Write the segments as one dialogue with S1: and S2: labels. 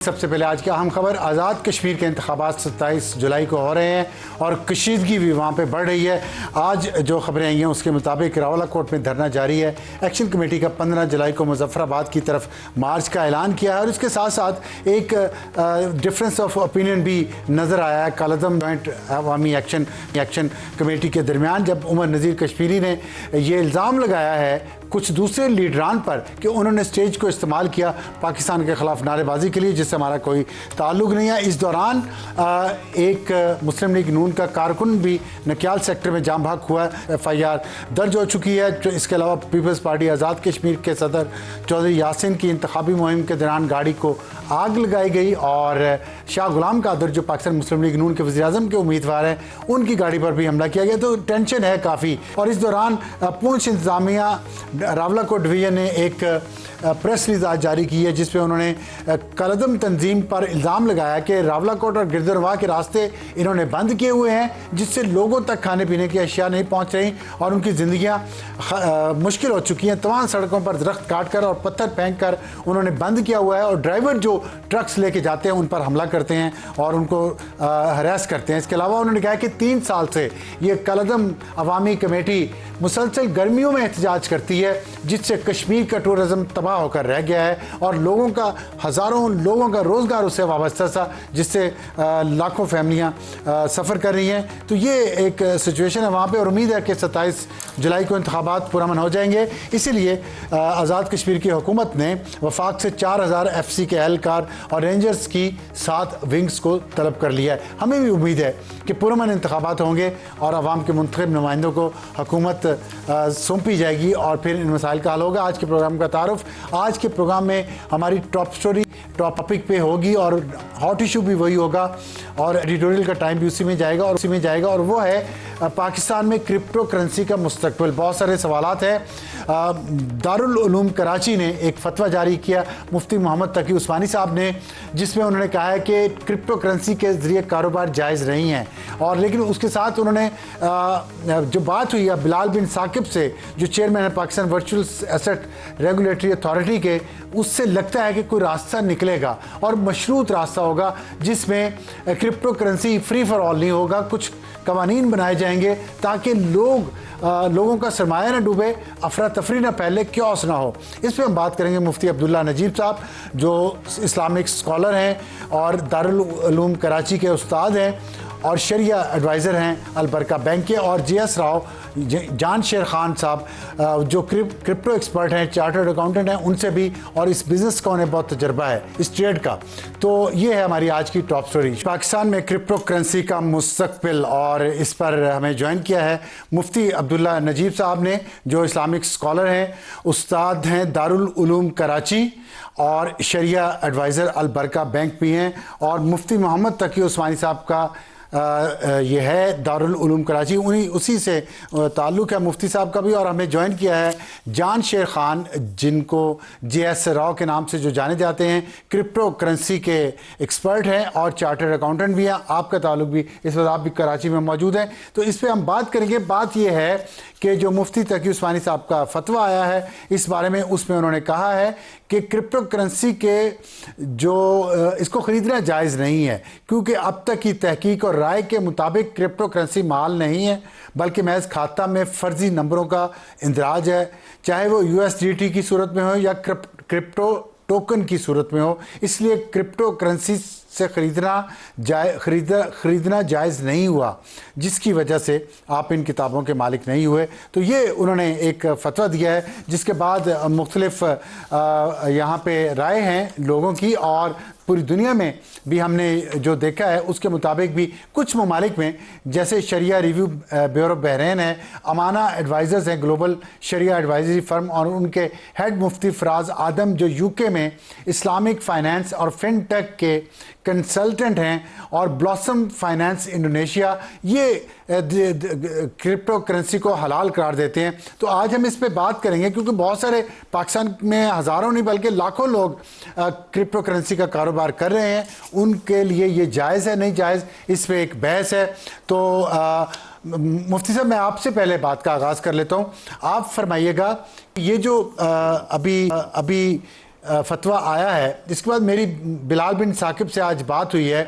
S1: सबसे पहले आज की अहम खबर, आज़ाद कश्मीर के इंतखाबात 27 जुलाई को हो रहे हैं और कशीदगी भी वहाँ पे बढ़ रही है। आज जो खबरें आई हैं उसके मुताबिक रावला कोट में धरना जारी है। एक्शन कमेटी का 15 जुलाई को मुजफ्फराबाद की तरफ मार्च का ऐलान किया है और इसके साथ साथ एक डिफरेंस ऑफ ओपिनियन भी नज़र आया है कालदम जॉइंट अवामी एक्शन कमेटी के दरमियान, जब उमर नज़ीर कश्मीरी ने ये इल्ज़ाम लगाया है कुछ दूसरे लीडरान पर कि उन्होंने स्टेज को इस्तेमाल किया पाकिस्तान के ख़िलाफ़ नारेबाजी के लिए, जिससे हमारा कोई ताल्लुक़ नहीं है। इस दौरान एक मुस्लिम लीग नून का कारकुन भी नक्याल सेक्टर में जाम भाग हुआ है। FIR दर्ज हो चुकी है। इसके अलावा पीपल्स पार्टी आज़ाद कश्मीर के सदर चौधरी यासिन की इंतखाबी मुहिम के दौरान गाड़ी को आग लगाई गई और शाह गुलाम कादर जो पाकिस्तान मुस्लिम लीग नून के वज़ीर-ए-आज़म के उम्मीदवार हैं उनकी गाड़ी पर भी हमला किया गया। तो टेंशन है काफ़ी। और इस दौरान पूंछ इंतज़ामिया रावला कोट डिवीज़न ने एक प्रेस रिलीज आज जारी की है जिसमें उन्होंने कालदम तंजीम पर इल्ज़ाम लगाया कि रावला कोट और गिरदरवाह के रास्ते इन्होंने बंद किए हुए हैं, जिससे लोगों तक खाने पीने की अशिया नहीं पहुंच रही और उनकी ज़िंदगियां मुश्किल हो चुकी हैं। तमाम सड़कों पर दरख्त काट कर और पत्थर फेंक कर उन्होंने बंद किया हुआ है और ड्राइवर जो ट्रक्स लेके जाते हैं उन पर हमला करते हैं और उनको हरास करते हैं। इसके अलावा उन्होंने कहा कि 3 साल से ये कालदम अवामी कमेटी मुसलसल गर्मियों में एहतजाज करती है, जिससे कश्मीर का टूरिज़म तबाह होकर रह गया है और लोगों का हज़ारों लोगों का रोज़गार उससे वाबस्ता था, जिससे लाखों फैमिलियाँ सफ़र कर रही हैं। तो ये एक सिचुएशन है वहाँ पे और उम्मीद है कि 27 जुलाई को इंतखाबात पुरअमन हो जाएंगे। इसीलिए आज़ाद कश्मीर की हुकूमत ने वफाक से 4000 FC के एहलकार और रेंजर्स की 7 विंग्स को तलब कर लिया है। हमें भी उम्मीद है कि पुरअमन इंतखाबात होंगे और अवाम के मुंतखब नुमाइंदों को हुकूमत सौंपी जाएगी और फिर इन मसाइल का हल होगा। आज के प्रोग्राम का तारुफ, आज के प्रोग्राम में हमारी टॉप स्टोरी टॉपिक पे होगी और हॉट इशू भी वही होगा और एडिटोरियल का टाइम भी उसी में जाएगा और वो है पाकिस्तान में क्रिप्टो करेंसी का मुस्तकबिल। बहुत सारे सवालात हैं। दारुल उलूम कराची ने एक फतवा जारी किया मुफ्ती मोहम्मद तकी उस्मानी साहब ने, जिसमें उन्होंने कहा है कि क्रिप्टो करेंसी के ज़रिए कारोबार जायज़ नहीं है। और लेकिन उसके साथ उन्होंने जो बात हुई है बिलाल बिन साकिब से, जो चेयरमैन है Pakistan virtual asset regulatory authority के, उससे लगता है कि कोई रास्ता निकलेगा और मशरूत रास्ता होगा जिसमें crypto currency free for all नहीं होगा। कुछ कवानीन बनाए जाएंगे ताकि लोगों का सरमाया ना डूबे, अफरा तफरी ना फैले, क्योस ना हो। इस पर हम बात करेंगे मुफ्ती अब्दुल्ला नजीब साहब जो इस्लामिक स्कॉलर हैं और दारुल उलूम कराची के उस्ताद हैं और शरिया एडवाइज़र हैं अलबरका बैंक के, और JS राव जान शेर खान साहब जो क्रिप्टो एक्सपर्ट हैं, चार्टर्ड अकाउंटेंट हैं, उनसे भी और इस बिज़नेस का उन्हें बहुत तजर्बा है इस ट्रेड का। तो ये है हमारी आज की टॉप स्टोरी, पाकिस्तान में क्रिप्टो करेंसी का मुस्तकबिल। और इस पर हमें ज्वाइन किया है मुफ्ती अब्दुल्ला नजीब साहब ने, जो इस्लामिक स्कॉलर हैं, उस्ताद हैं दारुल उलूम कराची और शरिया एडवाइज़र अलबरका बैंक भी हैं, और मुफ्ती मोहम्मद तकी उस्मानी साहब का ये है दारुल उलूम कराची, उसी से ताल्लुक़ है मुफ्ती साहब का भी। और हमें ज्वाइन किया है जान शेर खान, जिनको JS राव के नाम से जो जाने जाते हैं, क्रिप्टो करेंसी के एक्सपर्ट हैं और चार्टर्ड अकाउंटेंट भी हैं। आपका ताल्लुक़ भी, इस वक्त आप भी कराची में मौजूद हैं, तो इस पर हम बात करेंगे। बात यह है कि जो मुफ्ती तकी उस्मानी साहब का फतवा आया है इस बारे में, उसमें उन्होंने कहा है कि क्रिप्टो करेंसी के इसको ख़रीदना जायज़ नहीं है, क्योंकि अब तक की तहकीक और राय के मुताबिक क्रिप्टो करेंसी माल नहीं है, बल्कि महज खाता में फ़र्जी नंबरों का इंदराज है, चाहे वो USDT की सूरत में हो या क्रिप्टो टोकन की सूरत में हो। इसलिए क्रिप्टो करेंसी से खरीदना जायज़ नहीं हुआ, जिसकी वजह से आप इन किताबों के मालिक नहीं हुए। तो ये उन्होंने एक फतवा दिया है, जिसके बाद मुख्तलिफ यहाँ पे राय हैं लोगों की, और पूरी दुनिया में भी हमने जो देखा है उसके मुताबिक भी कुछ ममालिक में, जैसे शरिया रिव्यू ब्यूरो बहरीन है, अमाना एडवाइज़र्स हैं ग्लोबल शरिया एडवाइजरी फर्म, और उनके हेड मुफ्ती फराज आदम जो UK में इस्लामिक फाइनेंस और फिनटेक के कंसल्टेंट हैं, और ब्लॉसम फाइनेंस इंडोनेशिया ये क्रिप्टो करेंसी को हलाल करार देते हैं। तो आज हम इस पे बात करेंगे, क्योंकि बहुत सारे पाकिस्तान में हज़ारों नहीं बल्कि लाखों लोग क्रिप्टो करेंसी का कारोबार कर रहे हैं। उनके लिए ये जायज़ है नहीं जायज़, इस पर एक बहस है। तो मुफ्ती साहब, मैं आपसे पहले बात का आगाज़ कर लेता हूँ। आप फरमाइएगा, ये जो अभी فتویٰ آیا ہے، اس کے بعد میری بلال بن ثاقب سے آج بات ہوئی ہے،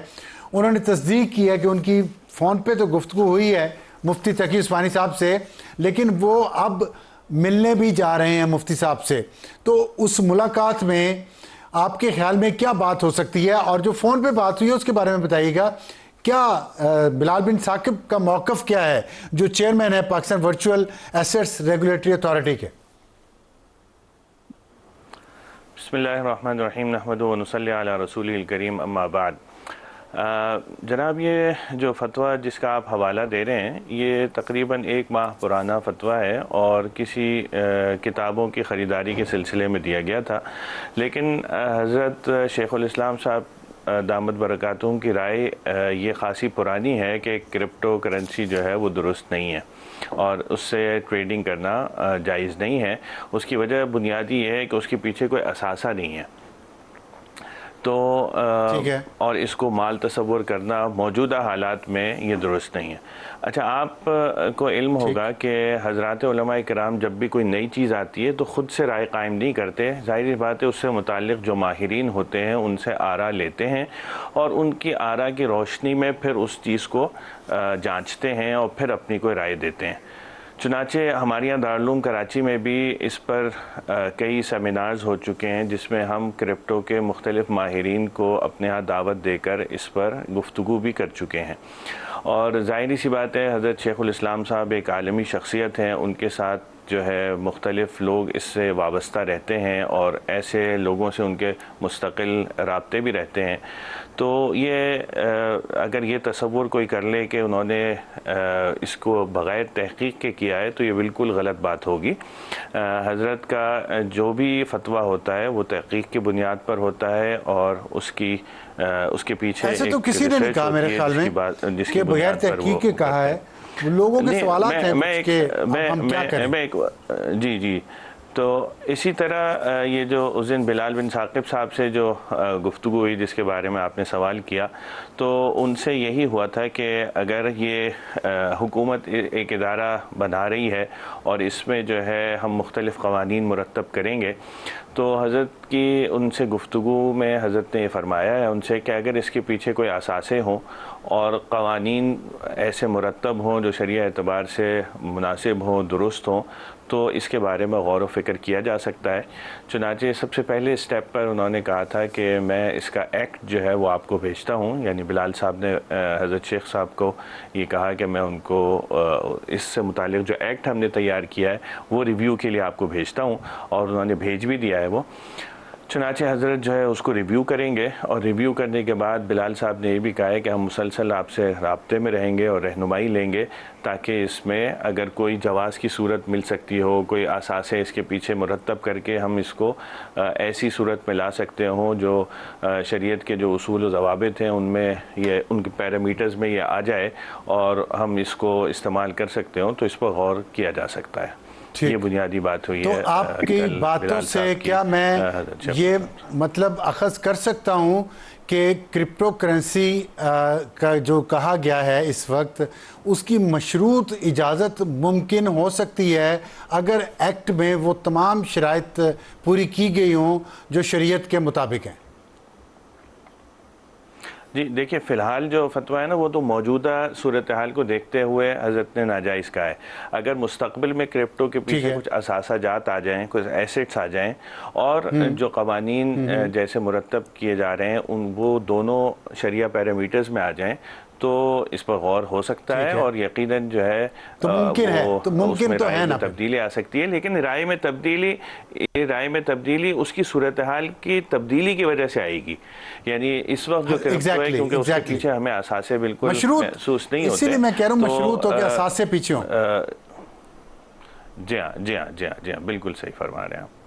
S1: انہوں نے تصدیق کی ہے کہ ان کی فون پہ تو گفتگو ہوئی ہے مفتی تقی عثمانی صاحب سے، لیکن وہ اب ملنے بھی جا رہے ہیں مفتی صاحب سے. تو اس ملاقات میں آپ کے خیال میں کیا بات ہو سکتی ہے؟ اور جو فون پہ بات ہوئی ہے اس کے بارے میں بتائیے گا. کیا بلال بن ثاقب کا موقف کیا ہے جو چیئرمین ہے Pakistan virtual assets regulatory authority کے؟
S2: بسم اللہ الرحمن الرحیم نحمدہ ونصلی علی رسولہ الکریم اما بعد. جناب، یہ جو فتویٰ جس کا آپ حوالہ دے رہے ہیں یہ تقریباً 1 ماہ پرانا فتویٰ ہے اور کسی کتابوں کی خریداری کے سلسلے میں دیا گیا تھا، لیکن حضرت شیخ الاسلام صاحب دامت برکاتہم کی رائے یہ خاصی پرانی ہے کہ کرپٹو کرنسی جو ہے وہ درست نہیں ہے اور اس سے ٹریڈنگ کرنا جائز نہیں ہے. اس کی وجہ بنیادی یہ ہے کہ اس کے پیچھے کوئی اثاثہ نہیں ہے، تو اور اس کو مال تصور کرنا موجودہ حالات میں یہ درست نہیں ہے. اچھا، آپ کو علم ہوگا کہ حضرات علماء کرام جب بھی کوئی نئی چیز آتی ہے تو خود سے رائے قائم نہیں کرتے. ظاہری بات ہے اس سے متعلق جو ماہرین ہوتے ہیں ان سے آراء لیتے ہیں اور ان کی آراء کی روشنی میں پھر اس چیز کو جانچتے ہیں اور پھر اپنی کوئی رائے دیتے ہیں. چنانچہ ہمارے یہاں دارالعلوم کراچی میں بھی اس پر کئی سیمینارز ہو چکے ہیں جس میں ہم کرپٹو کے مختلف ماہرین کو اپنے ہاں دعوت دے کر اس پر گفتگو بھی کر چکے ہیں. اور ظاہری سی بات ہے حضرت شیخ الاسلام صاحب ایک عالمی شخصیت ہیں، ان کے ساتھ جو ہے مختلف لوگ اس سے وابستہ رہتے ہیں اور ایسے لوگوں سے ان کے مستقل رابطے بھی رہتے ہیں. تو یہ اگر یہ تصور کوئی کر لے کہ انہوں نے اس کو بغیر تحقیق کے کیا ہے تو یہ بالکل غلط بات ہوگی. حضرت کا جو بھی فتویٰ ہوتا ہے وہ تحقیق کی بنیاد پر ہوتا ہے اور اس کے پیچھے
S1: ایسے تو کسی نے نہیں کہا میرے خیال میں کہ بغیر تحقیق کے کہا ہے. لوگوں کے سوالات ہیں کہ ہم کیا کریں.
S2: جی تو اسی طرح یہ جو اس دن بلال بن ثاقب صاحب سے جو گفتگو ہوئی جس کے بارے میں آپ نے سوال کیا، تو ان سے یہی ہوا تھا کہ اگر یہ حکومت ایک ادارہ بنا رہی ہے اور اس میں جو ہے ہم مختلف قوانین مرتب کریں گے، تو حضرت کی ان سے گفتگو میں حضرت نے یہ فرمایا ہے ان سے کہ اگر اس کے پیچھے کوئی اثاثے ہوں اور قوانین ایسے مرتب ہوں جو شرعی اعتبار سے مناسب ہوں، درست ہوں، تو اس کے بارے میں غور و فکر کیا جا سکتا ہے. چنانچہ سب سے پہلے اسٹیپ پر انہوں نے کہا تھا کہ میں اس کا ایکٹ جو ہے وہ آپ کو بھیجتا ہوں. یعنی بلال صاحب نے حضرت شیخ صاحب کو یہ کہا کہ میں ان کو اس سے متعلق جو ایکٹ ہم نے تیار کیا ہے وہ ریویو کے لیے آپ کو بھیجتا ہوں، اور انہوں نے بھیج بھی دیا ہے وہ. چنانچہ حضرت جو ہے اس کو ریویو کریں گے اور ریویو کرنے کے بعد بلال صاحب نے یہ بھی کہا ہے کہ ہم مسلسل آپ سے رابطے میں رہیں گے اور رہنمائی لیں گے تاکہ اس میں اگر کوئی جواز کی صورت مل سکتی ہو، کوئی اثاثے اس کے پیچھے مرتب کر کے ہم اس کو ایسی صورت میں لا سکتے ہوں جو شریعت کے جو اصول و ضوابط ہیں ان میں یہ ان کے پیرامیٹرز میں یہ آ جائے اور ہم اس کو استعمال کر سکتے ہوں، تو اس پر غور کیا جا سکتا ہے. یہ بنیادی بات ہوئی ہے.
S1: تو آپ کی باتوں سے کیا میں یہ مطلب اخذ کر سکتا ہوں کہ کرپٹو کرنسی کا جو کہا گیا ہے اس وقت اس کی مشروط اجازت ممکن ہو سکتی ہے اگر ایکٹ میں وہ تمام شرائط پوری کی گئی ہوں جو شریعت کے مطابق ہیں؟
S2: جی دیکھیے، فی الحال جو فتویٰ ہے نا وہ تو موجودہ صورتحال کو دیکھتے ہوئے حضرت نے ناجائز کہا ہے. اگر مستقبل میں کرپٹو کے پیچھے کچھ اثاثہ جات آ جائیں، کچھ ایسٹس آ جائیں اور جو قوانین جیسے مرتب کیے جا رہے ہیں وہ دونوں شریعہ پیرامیٹرز میں آ جائیں تو اس پر غور ہو سکتا ہے اور یقیناً جو ہے
S1: ممکن تو ہے نا
S2: تبدیلی آ سکتی ہے. لیکن رائے میں تبدیلی اس کی صورتحال کی تبدیلی کی وجہ سے آئے گی. یعنی اس وقت جو کرپٹو ہے کیونکہ اس کے پیچھے ہمیں اثاثے بالکل محسوس نہیں ہوتے،
S1: اسی لیے میں کہہ رہا ہوں مشروط ہو کہ اثاثے پیچھے ہوں.
S2: جی ہاں بالکل صحیح فرما رہے ہیں آپ.